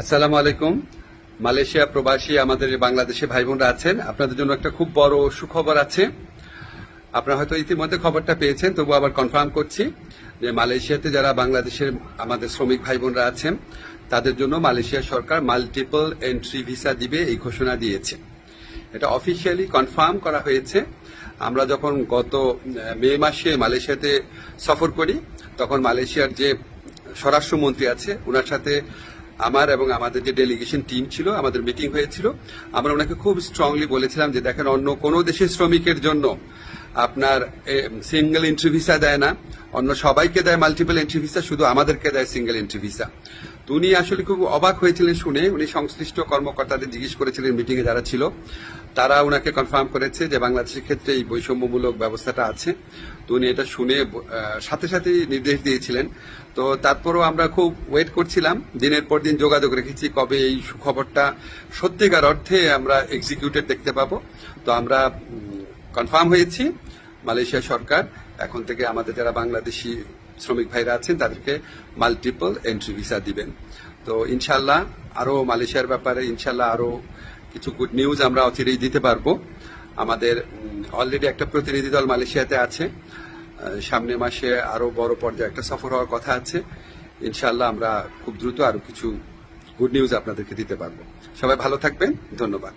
আসসালামু আলাইকুম। মালয়েশিয়া প্রবাসী আমাদের বাংলাদেশে ভাই বোনরা আছেন, আপনাদের জন্য একটা খুব বড় সুখবর আছে। আপনারা হয়তো ইতিমধ্যে খবরটা পেয়েছেন, তবু আবার কনফার্ম করছি যে মালয়েশিয়াতে যারা বাংলাদেশের আমাদের শ্রমিক ভাই বোনরা আছেন তাদের জন্য মালয়েশিয়া সরকার মাল্টিপল এন্ট্রি ভিসা দিবে, এই ঘোষণা দিয়েছে। এটা অফিসিয়ালি কনফার্ম করা হয়েছে। আমরা যখন গত মে মাসে মালয়েশিয়াতে সফর করি, তখন মালয়েশিয়ার যে স্বরাষ্ট্রমন্ত্রী আছে ওনার সাথে আমার এবং আমাদের যে ডেলিগেশন টিম ছিল, আমাদের মিটিং হয়েছিল। আমরা ওনাকে খুব স্ট্রংলি বলেছিলাম যে দেখেন, অন্য কোনো দেশের শ্রমিকের জন্য আপনার সিঙ্গেল এন্ট্রি ভিসা দেয় না, অন্য সবাইকে দেয় মাল্টিপল এন্ট্রি ভিসা, শুধু আমাদেরকে দেয় সিঙ্গেল এন্ট্রি ভিসা। তো উনি আসলে খুব অবাক হয়েছিলেন শুনে। উনি সংশ্লিষ্ট কর্মকর্তাদের জিজ্ঞেস করেছিলেন, মিটিং এ যারা ছিল তারা উনাকে কনফার্ম করেছে যে বাংলাদেশের ক্ষেত্রে এই বৈষম্যমূলক ব্যবস্থাটা আছে। তো উনি এটা শুনে সাথে সাথে নির্দেশ দিয়েছিলেন। তো তারপরও আমরা খুব ওয়েট করছিলাম, দিনের পর দিন যোগাযোগ রেখেছি কবে এই সুখবরটা সত্যিকার অর্থে আমরা এক্সিকিউটেড দেখতে পাবো। তো আমরা কনফার্ম হয়েছি, মালয়েশিয়া সরকার এখন থেকে আমাদের যারা বাংলাদেশি শ্রমিক ভাইরা আছেন তাদেরকে মাল্টিপল এন্ট্রি ভিসা দিবেন। তো ইনশাল্লাহ আরো মালয়েশিয়ার ব্যাপারে ইনশাল্লাহ আরো কিছু গুড নিউজ আমরা অচিরেই দিতে পারবো। আমাদের অলরেডি একটা প্রতিনিধি দল মালয়েশিয়াতে আছে, সামনের মাসে আরো বড় পর্যায়ে একটা সফর হওয়ার কথা আছে। ইনশাল্লাহ আমরা খুব দ্রুত আরো কিছু গুড নিউজ আপনাদেরকে দিতে পারবো। সবাই ভালো থাকবেন, ধন্যবাদ।